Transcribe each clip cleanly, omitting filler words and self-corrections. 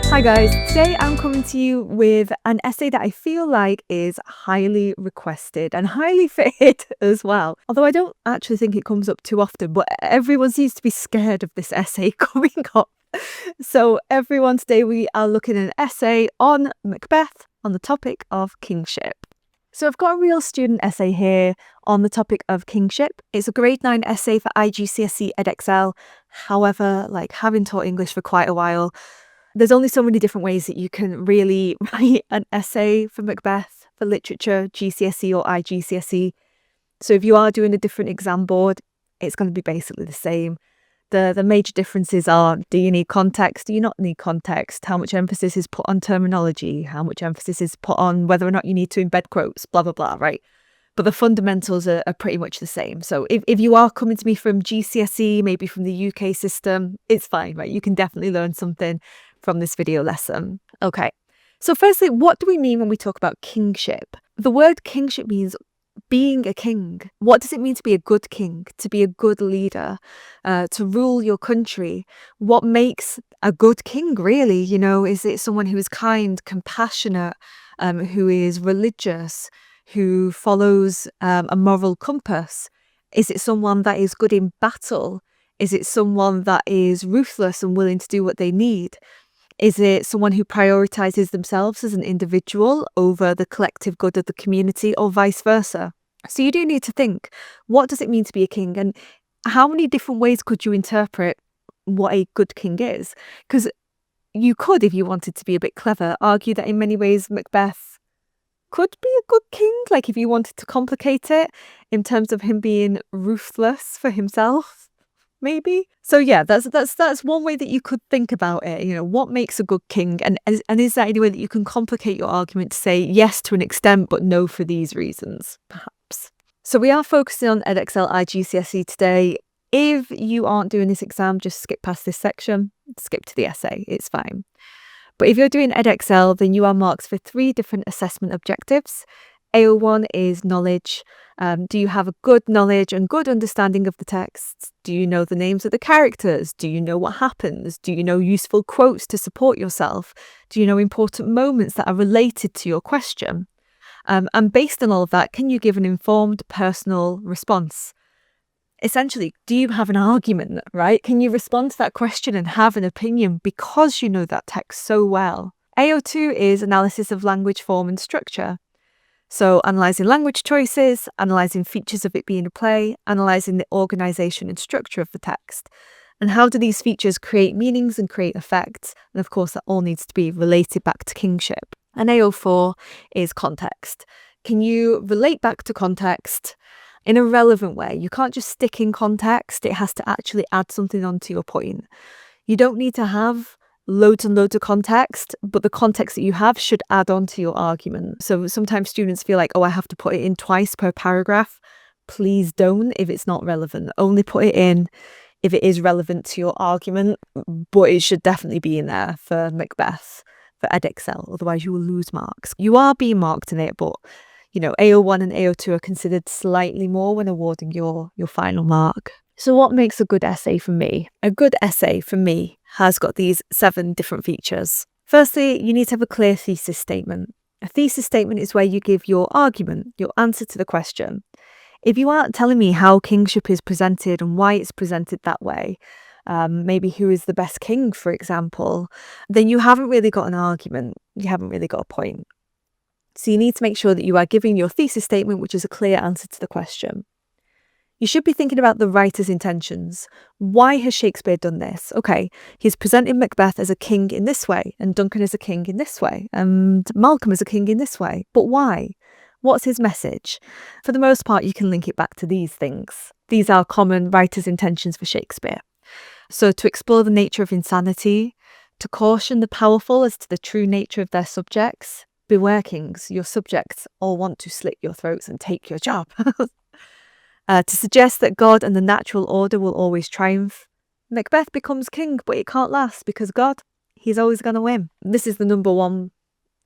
Hi guys, today I'm coming to you with an essay that I feel like is highly requested and highly fitted as well. Although I don't actually think it comes up too often, but everyone seems to be scared of this essay coming up. So everyone, today we are looking at an essay on Macbeth on the topic of kingship. So I've got a real student essay here on the topic of kingship. It's a grade 9 essay for IGCSE Edexcel. However, like having taught English for quite a while, there's only so many different ways that you can really write an essay for Macbeth, for literature, GCSE or IGCSE. So if you are doing a different exam board, it's going to be basically the same. The major differences are, do you need context? Do you not need context? How much emphasis is put on terminology? How much emphasis is put on whether or not you need to embed quotes? Blah, blah, blah, right? But the fundamentals are pretty much the same. So if you are coming to me from GCSE, maybe from the UK system, it's fine, right? You can definitely learn something from this video lesson. Okay, so firstly, what do we mean when we talk about kingship? The word kingship means being a king. What does it mean to be a good king, to be a good leader, to rule your country? What makes a good king, really? You know, is it someone who is kind, compassionate, who is religious, who follows a moral compass? Is it someone that is good in battle? Is it someone that is ruthless and willing to do what they need? Is it someone who prioritizes themselves as an individual over the collective good of the community, or vice versa? So you do need to think, what does it mean to be a king? And how many different ways could you interpret what a good king is? Because you could, if you wanted to be a bit clever, argue that in many ways Macbeth could be a good king, like if you wanted to complicate it in terms of him being ruthless for himself. Maybe. So yeah, that's one way that you could think about it. You know, what makes a good king, and is there any way that you can complicate your argument to say yes to an extent, but no for these reasons, perhaps? So we are focusing on Edexcel IGCSE today. If you aren't doing this exam, just skip past this section, skip to the essay. It's fine. But if you're doing Edexcel, then you are marked for 3 different assessment objectives. AO1 is knowledge. Do you have a good knowledge and good understanding of the texts? Do you know the names of the characters? Do you know what happens? Do you know useful quotes to support yourself? Do you know important moments that are related to your question? And based on all of that, can you give an informed personal response? Essentially, do you have an argument, right? Can you respond to that question and have an opinion because you know that text so well? AO2 is analysis of language, form and structure. So analysing language choices, analysing features of it being a play, analysing the organisation and structure of the text. And how do these features create meanings and create effects? And of course, that all needs to be related back to kingship. And AO4 is context. Can you relate back to context in a relevant way? You can't just stick in context. It has to actually add something onto your point. You don't need to have loads and loads of context, but the context that you have should add on to your argument. So sometimes students feel like, oh, I have to put it in twice per paragraph. Please don't if it's not relevant. Only put it in if it is relevant to your argument, but it should definitely be in there for Macbeth, for Edexcel, otherwise you will lose marks. You are being marked in it, but you know, AO1 and AO2 are considered slightly more when awarding your final mark. So what makes a good essay for me? A good essay for me has got these 7 different features. Firstly, you need to have a clear thesis statement. A thesis statement is where you give your argument, your answer to the question. If you aren't telling me how kingship is presented and why it's presented that way, maybe who is the best king, for example, then you haven't really got an argument. You haven't really got a point. So you need to make sure that you are giving your thesis statement, which is a clear answer to the question. You should be thinking about the writer's intentions. Why has Shakespeare done this? Okay, he's presenting Macbeth as a king in this way, and Duncan as a king in this way, and Malcolm as a king in this way. But why? What's his message? For the most part, you can link it back to these things. These are common writer's intentions for Shakespeare. So to explore the nature of insanity, to caution the powerful as to the true nature of their subjects. Beware, kings, your subjects all want to slit your throats and take your job. To suggest that God and the natural order will always triumph. Macbeth becomes king, but it can't last because God, he's always going to win. This is the number 1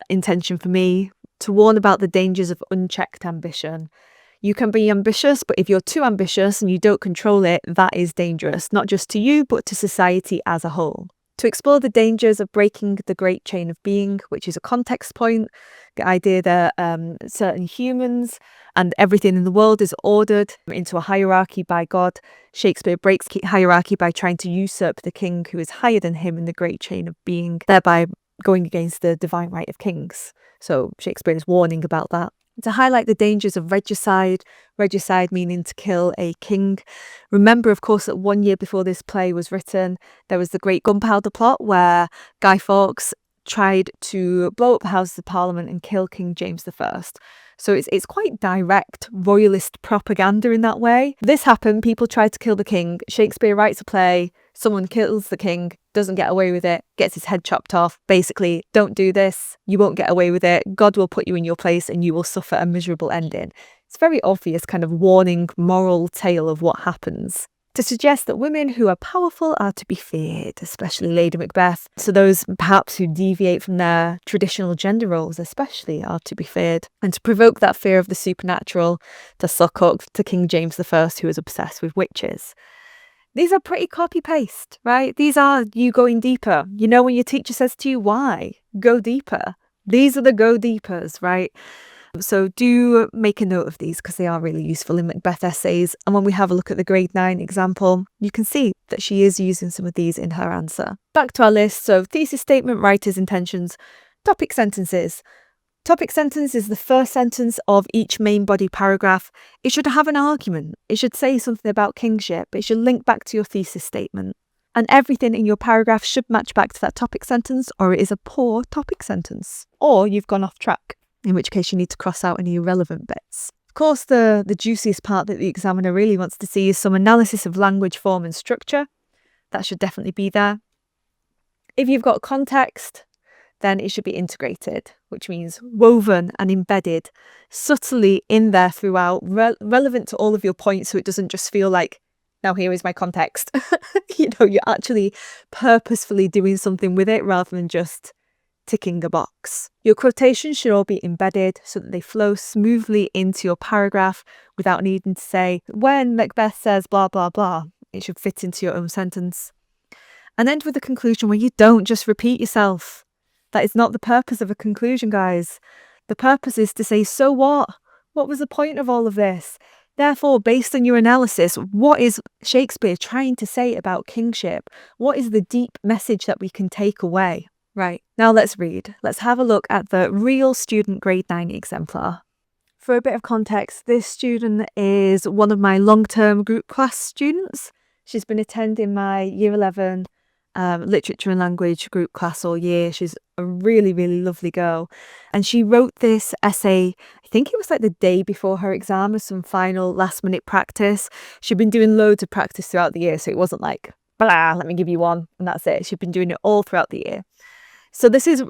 intention for me, to warn about the dangers of unchecked ambition. You can be ambitious, but if you're too ambitious and you don't control it, that is dangerous, not just to you, but to society as a whole. to explore the dangers of breaking the great chain of being, which is a context point, the idea that certain humans and everything in the world is ordered into a hierarchy by God. Shakespeare breaks hierarchy by trying to usurp the king who is higher than him in the great chain of being, thereby going against the divine right of kings. So Shakespeare is warning about that. To highlight the dangers of regicide meaning to kill a king. Remember, of course, that 1 year before this play was written, there was the Great Gunpowder Plot where Guy Fawkes tried to blow up the Houses of Parliament and kill King James I. So it's quite direct royalist propaganda in that way. This happened, people tried to kill the king. Shakespeare writes a play, someone kills the king, doesn't get away with it, gets his head chopped off. Basically, don't do this, you won't get away with it. God will put you in your place and you will suffer a miserable ending. It's a very obvious kind of warning moral tale of what happens, to suggest that women who are powerful are to be feared, especially Lady Macbeth. So those perhaps who deviate from their traditional gender roles especially are to be feared. And to provoke that fear of the supernatural, to suck up to King James I, who is obsessed with witches. These are pretty copy-paste, right? These are you going deeper. You know when your teacher says to you, why? Go deeper. These are the go deepers, right? So do make a note of these because they are really useful in Macbeth essays. And when we have a look at the grade 9 example, you can see that she is using some of these in her answer. Back to our list. So thesis statement, writer's intentions, topic sentences. Topic sentence is the first sentence of each main body paragraph. It should have an argument. It should say something about kingship. It should link back to your thesis statement. And everything in your paragraph should match back to that topic sentence, or it is a poor topic sentence. Or you've gone off track, in which case you need to cross out any irrelevant bits. Of course, the juiciest part that the examiner really wants to see is some analysis of language, form and structure. That should definitely be there. If you've got context, then it should be integrated, which means woven and embedded subtly in there throughout, relevant to all of your points, so it doesn't just feel like, now here is my context. You're actually purposefully doing something with it rather than just ticking a box. Your quotations should all be embedded so that they flow smoothly into your paragraph without needing to say, when Macbeth says blah, blah, blah. It should fit into your own sentence. And end with a conclusion where you don't just repeat yourself. That is not the purpose of a conclusion, guys. The purpose is to say, so what? What was the point of all of this? Therefore, based on your analysis, what is Shakespeare trying to say about kingship? What is the deep message that we can take away? Right, now let's read. Let's have a look at the real student grade 9 exemplar. For a bit of context, this student is one of my long-term group class students. She's been attending my year 11 literature and language group class all year. She's a really, really lovely girl. And she wrote this essay, I think it was like the day before her exam, as some final last minute practice. She'd been doing loads of practice throughout the year, so it wasn't like, blah, let me give you one, and that's it. She'd been doing it all throughout the year. So this is,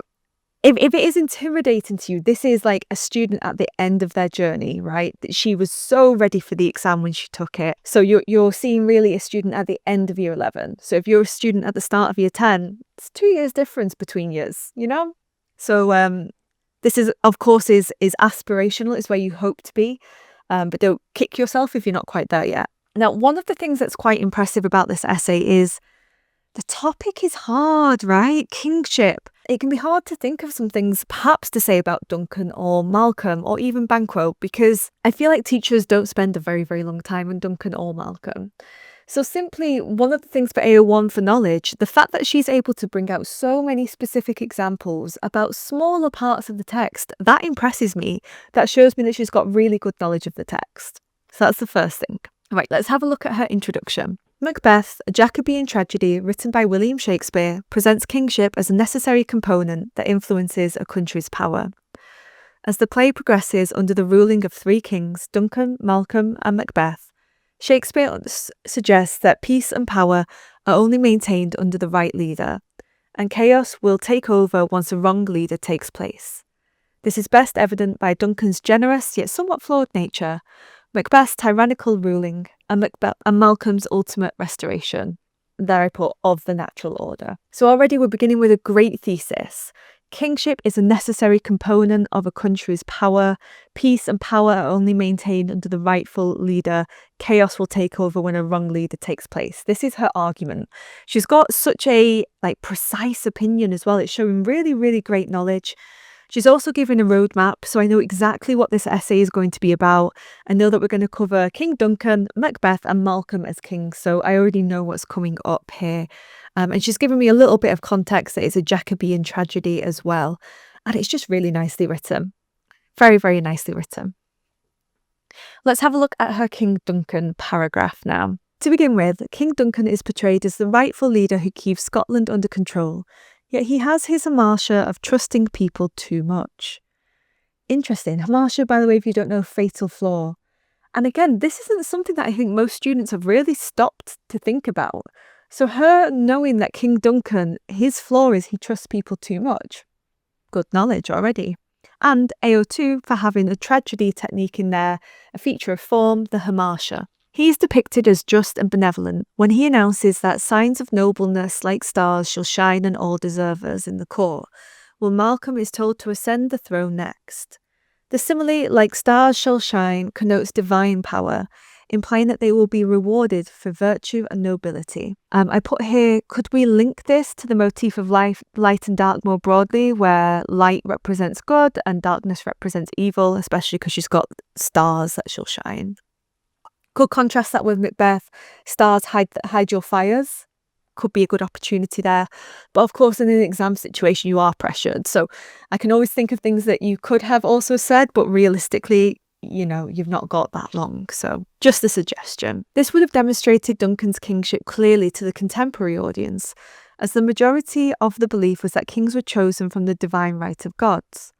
if it is intimidating to you, this is like a student at the end of their journey, right? She was so ready for the exam when she took it. So you're seeing really a student at the end of year 11. So if you're a student at the start of year 10, it's 2 years difference between years, So this is, of course, is aspirational. It's where you hope to be, but don't kick yourself if you're not quite there yet. Now, one of the things that's quite impressive about this essay is the topic is hard, right? Kingship. It can be hard to think of some things perhaps to say about Duncan or Malcolm or even Banquo, because I feel like teachers don't spend a very, very long time on Duncan or Malcolm. So simply, one of the things for AO1 for knowledge, the fact that she's able to bring out so many specific examples about smaller parts of the text, that impresses me. That shows me that she's got really good knowledge of the text. So that's the first thing. Right, let's have a look at her introduction. Macbeth, a Jacobean tragedy written by William Shakespeare, presents kingship as a necessary component that influences a country's power. As the play progresses under the ruling of 3 kings, Duncan, Malcolm and Macbeth, Shakespeare suggests that peace and power are only maintained under the right leader, and chaos will take over once a wrong leader takes place. This is best evident by Duncan's generous yet somewhat flawed nature, Macbeth's tyrannical ruling, and Malcolm's ultimate restoration. There I put of the natural order. So already we're beginning with a great thesis. Kingship is a necessary component of a country's power. Peace and power are only maintained under the rightful leader. Chaos will take over when a wrong leader takes place. This is her argument. She's got such a precise opinion as well. It's showing really, really great knowledge. She's also given a roadmap, so I know exactly what this essay is going to be about. I know that we're going to cover King Duncan, Macbeth, and Malcolm as kings, so I already know what's coming up here. And she's given me a little bit of context that it's a Jacobean tragedy as well. And it's just really nicely written. Very, very nicely written. Let's have a look at her King Duncan paragraph now. To begin with, King Duncan is portrayed as the rightful leader who keeps Scotland under control, yet he has his hamartia of trusting people too much. Interesting. Hamartia, by the way, if you don't know, fatal flaw. And again, this isn't something that I think most students have really stopped to think about. So her knowing that King Duncan, his flaw is he trusts people too much. Good knowledge already. And AO2 for having a tragedy technique in there, a feature of form, the hamartia. He's depicted as just and benevolent when he announces that signs of nobleness like stars shall shine on all deservers in the court, while Malcolm is told to ascend the throne next. The simile, like stars shall shine, connotes divine power, implying that they will be rewarded for virtue and nobility. I put here, could we link this to the motif of light and dark more broadly, where light represents good and darkness represents evil, especially because she's got stars that shall shine. Could contrast that with Macbeth, stars hide your fires. Could be a good opportunity there. But of course, in an exam situation, you are pressured. So I can always think of things that you could have also said, but realistically, you've not got that long. So just a suggestion. This would have demonstrated Duncan's kingship clearly to the contemporary audience, as the majority of the belief was that kings were chosen from the divine right of gods.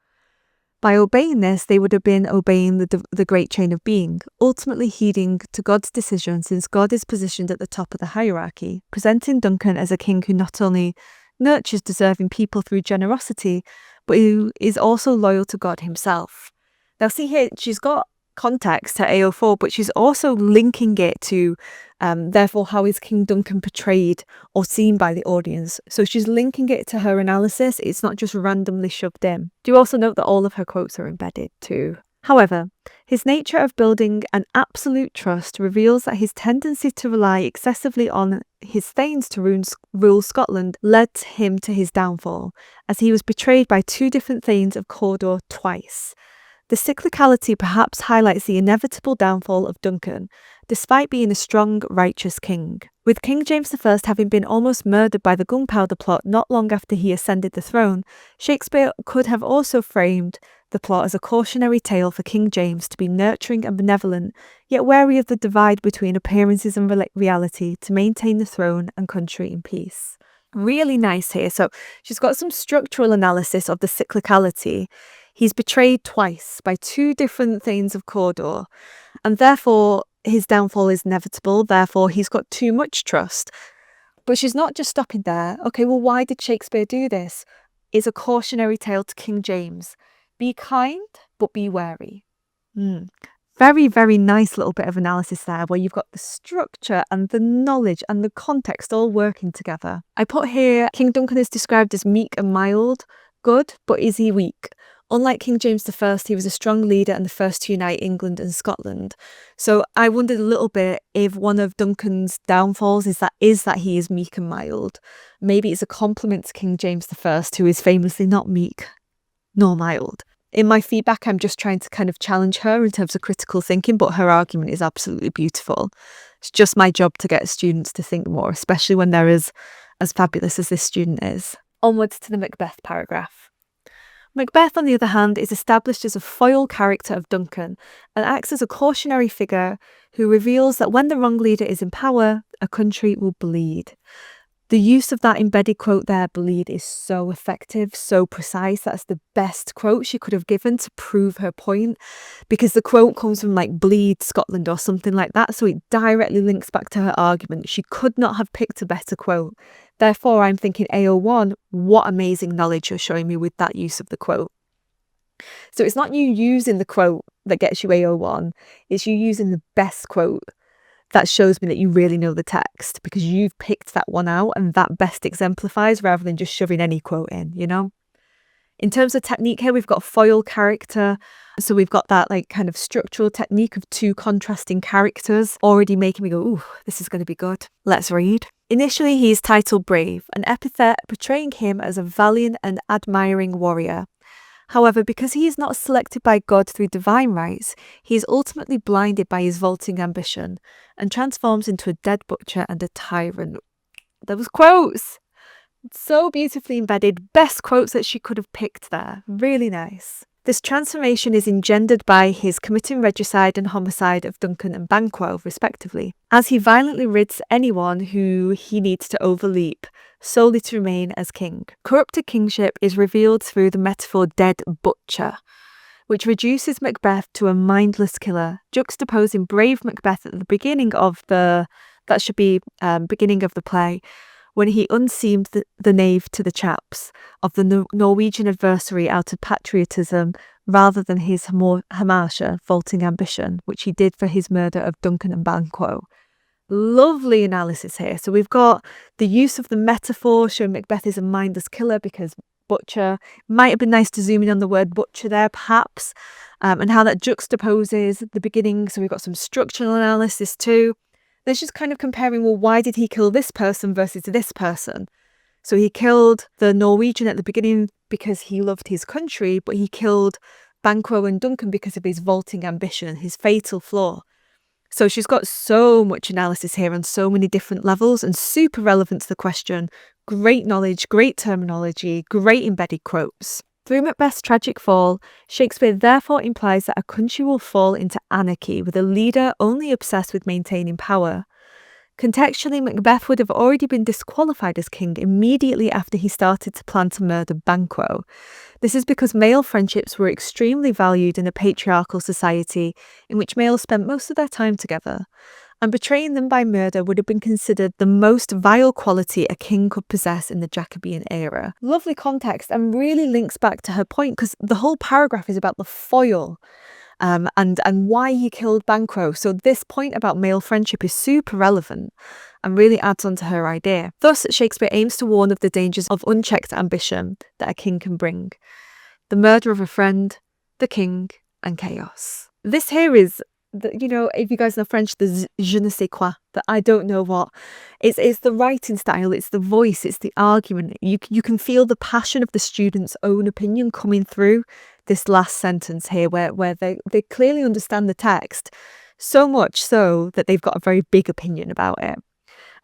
By obeying this, they would have been obeying the great chain of being, ultimately heeding to God's decision, since God is positioned at the top of the hierarchy, presenting Duncan as a king who not only nurtures deserving people through generosity, but who is also loyal to God himself. Now see here, she's got context to AO4, but she's also linking it to, therefore, how is King Duncan portrayed or seen by the audience? So she's linking it to her analysis. It's not just randomly shoved in. Do also note that all of her quotes are embedded too. However, his nature of building an absolute trust reveals that his tendency to rely excessively on his thanes to rule Scotland led him to his downfall, as he was betrayed by two different thanes of Cawdor twice. The cyclicality perhaps highlights the inevitable downfall of Duncan, despite being a strong, righteous king. With King James I having been almost murdered by the gunpowder plot not long after he ascended the throne, Shakespeare could have also framed the plot as a cautionary tale for King James to be nurturing and benevolent, yet wary of the divide between appearances and reality to maintain the throne and country in peace. Really nice here. So she's got some structural analysis of the cyclicality. He's betrayed twice by two different thanes of Cawdor, and therefore his downfall is inevitable. Therefore, he's got too much trust. But she's not just stopping there. Okay, well, why did Shakespeare do this? It's a cautionary tale to King James. Be kind, but be wary. Very, very nice little bit of analysis there, where you've got the structure and the knowledge and the context all working together. I put here, King Duncan is described as meek and mild. Good, but is he weak? Unlike King James I, he was a strong leader and the first to unite England and Scotland. So I wondered a little bit if one of Duncan's downfalls is that he is meek and mild. Maybe it's a compliment to King James I, who is famously not meek nor mild. In my feedback, I'm just trying to kind of challenge her in terms of critical thinking, but her argument is absolutely beautiful. It's just my job to get students to think more, especially when they're as fabulous as this student is. Onwards to the Macbeth paragraph. Macbeth, on the other hand, is established as a foil character of Duncan and acts as a cautionary figure who reveals that when the wrong leader is in power, a country will bleed. The use of that embedded quote there, bleed, is so effective, so precise. That's the best quote she could have given to prove her point, because the quote comes from bleed Scotland or something like that, so it directly links back to her argument. She could not have picked a better quote. Therefore, I'm thinking AO1, what amazing knowledge you're showing me with that use of the quote. So it's not you using the quote that gets you AO1, it's you using the best quote that shows me that you really know the text, because you've picked that one out and that best exemplifies rather than just shoving any quote in, In terms of technique here, we've got foil character. So we've got that like kind of structural technique of two contrasting characters already making me go, ooh, this is going to be good. Let's read. Initially, he is titled Brave, an epithet portraying him as a valiant and admiring warrior. However, because he is not selected by God through divine rights, he is ultimately blinded by his vaulting ambition and transforms into a dead butcher and a tyrant. Those quotes! So beautifully embedded. Best quotes that she could have picked there. Really nice. This transformation is engendered by his committing regicide and homicide of Duncan and Banquo, respectively, as he violently rids anyone who he needs to overleap, solely to remain as king. Corrupted kingship is revealed through the metaphor dead butcher, which reduces Macbeth to a mindless killer, juxtaposing brave Macbeth at the beginning of the play, when he unseamed the knave to the chaps of the Norwegian adversary out of patriotism rather than his harsher, vaulting ambition, which he did for his murder of Duncan and Banquo. Lovely analysis here. So we've got the use of the metaphor showing Macbeth is a mindless killer because butcher. Might have been nice to zoom in on the word butcher there, perhaps, and how that juxtaposes the beginning. So we've got some structural analysis too. There's just kind of comparing, well, why did he kill this person versus this person? So he killed the Norwegian at the beginning because he loved his country, but he killed Banquo and Duncan because of his vaulting ambition, his fatal flaw. So she's got so much analysis here on so many different levels and super relevant to the question. Great knowledge, great terminology, great embedded quotes. Through Macbeth's tragic fall, Shakespeare therefore implies that a country will fall into anarchy with a leader only obsessed with maintaining power. Contextually, Macbeth would have already been disqualified as king immediately after he started to plan to murder Banquo. This is because male friendships were extremely valued in a patriarchal society in which males spent most of their time together, and betraying them by murder would have been considered the most vile quality a king could possess in the Jacobean era. Lovely context and really links back to her point because the whole paragraph is about the foil and why he killed Banquo. So this point about male friendship is super relevant and really adds on to her idea. Thus, Shakespeare aims to warn of the dangers of unchecked ambition that a king can bring. The murder of a friend, the king, and chaos. This here is, if you guys know French, the je ne sais quoi, the I don't know what. It's the writing style, it's the voice, it's the argument. You can feel the passion of the student's own opinion coming through this last sentence here where they clearly understand the text, so much so that they've got a very big opinion about it.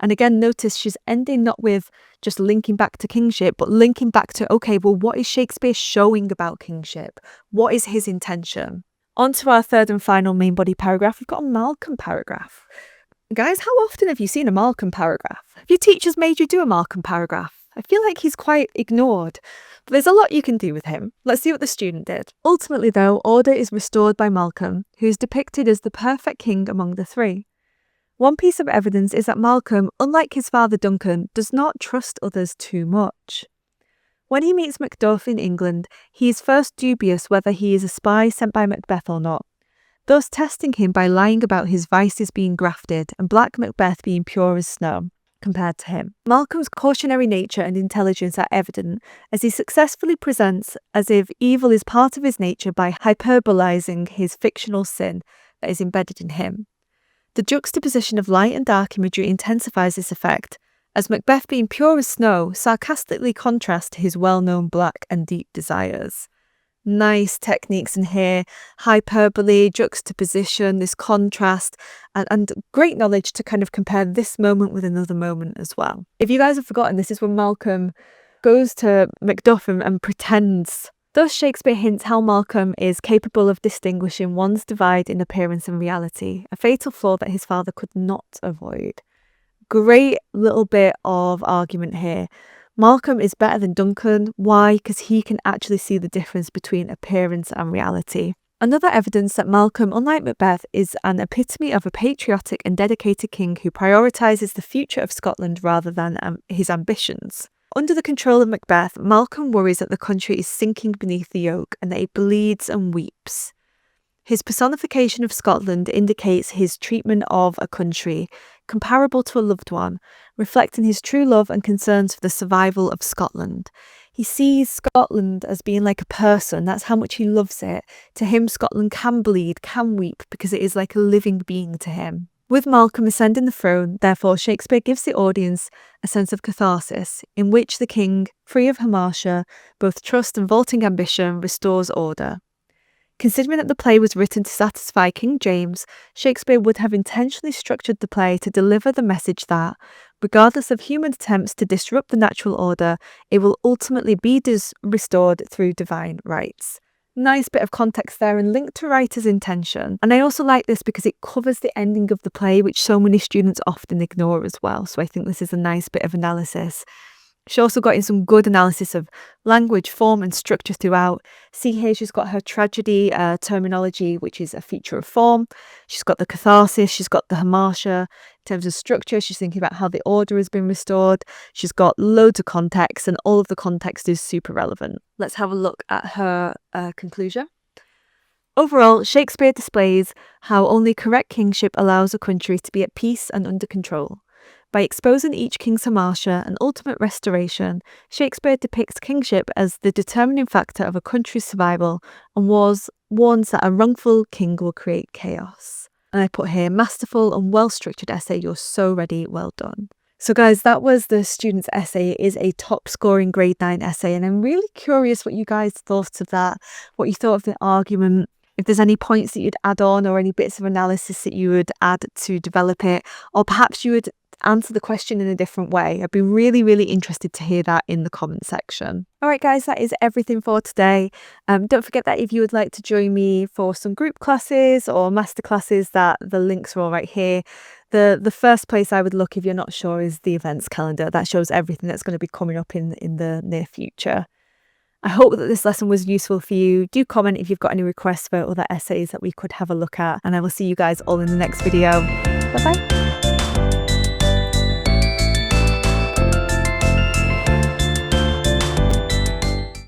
And again, notice she's ending not with just linking back to kingship, but linking back to, okay, well, what is Shakespeare showing about kingship? What is his intention? On to our third and final main body paragraph, we've got a Malcolm paragraph. Guys, how often have you seen a Malcolm paragraph? Have your teachers made you do a Malcolm paragraph? I feel like he's quite ignored, but there's a lot you can do with him. Let's see what the student did. Ultimately, though, order is restored by Malcolm, who is depicted as the perfect king among the three. One piece of evidence is that Malcolm, unlike his father Duncan, does not trust others too much. When he meets Macduff in England, he is first dubious whether he is a spy sent by Macbeth or not, thus testing him by lying about his vices being grafted and Black Macbeth being pure as snow compared to him. Malcolm's cautionary nature and intelligence are evident as he successfully presents as if evil is part of his nature by hyperbolizing his fictional sin that is embedded in him. The juxtaposition of light and dark imagery intensifies this effect, as Macbeth being pure as snow sarcastically contrasts to his well-known black and deep desires. Nice techniques in here, hyperbole, juxtaposition, this contrast, and great knowledge to kind of compare this moment with another moment as well. If you guys have forgotten, this is when Malcolm goes to Macduff and pretends. Thus, Shakespeare hints how Malcolm is capable of distinguishing one's divide in appearance and reality, a fatal flaw that his father could not avoid. Great little bit of argument here. Malcolm is better than Duncan. Why? Because he can actually see the difference between appearance and reality. Another evidence that Malcolm, unlike Macbeth, is an epitome of a patriotic and dedicated king who prioritises the future of Scotland rather than his ambitions. Under the control of Macbeth, Malcolm worries that the country is sinking beneath the yoke and that it bleeds and weeps. His personification of Scotland indicates his treatment of a country comparable to a loved one, reflecting his true love and concerns for the survival of Scotland. He sees Scotland as being like a person. That's how much he loves it. To him, Scotland can bleed, can weep, because it is like a living being to him. With Malcolm ascending the throne, therefore, Shakespeare gives the audience a sense of catharsis, in which the king, free of hamartia, both trust and vaulting ambition, restores order. Considering that the play was written to satisfy King James, Shakespeare would have intentionally structured the play to deliver the message that, regardless of human attempts to disrupt the natural order, it will ultimately be restored through divine rights. Nice bit of context there and linked to writer's intention. And I also like this because it covers the ending of the play, which so many students often ignore as well. So I think this is a nice bit of analysis. She also got in some good analysis of language, form and structure throughout. See here, she's got her tragedy terminology, which is a feature of form. She's got the catharsis, she's got the hamartia. In terms of structure, she's thinking about how the order has been restored. She's got loads of context, and all of the context is super relevant. Let's have a look at her conclusion. Overall, Shakespeare displays how only correct kingship allows a country to be at peace and under control. By exposing each king's hamartia and ultimate restoration, Shakespeare depicts kingship as the determining factor of a country's survival and warns that a wrongful king will create chaos. And I put here, masterful and well-structured essay, you're so ready, well done. So guys, that was the student's essay. It is a top scoring grade 9 essay, and I'm really curious what you guys thought of that, what you thought of the argument. If there's any points that you'd add on or any bits of analysis that you would add to develop it, or perhaps you would answer the question in a different way. I'd be really, really interested to hear that in the comment section. All right, guys, that is everything for today. Don't forget that if you would like to join me for some group classes or master classes, that the links are all right here. The first place I would look if you're not sure is the events calendar. That shows everything that's going to be coming up in the near future. I hope that this lesson was useful for you. Do comment if you've got any requests for other essays that we could have a look at, and I will see you guys all in the next video. Bye-bye.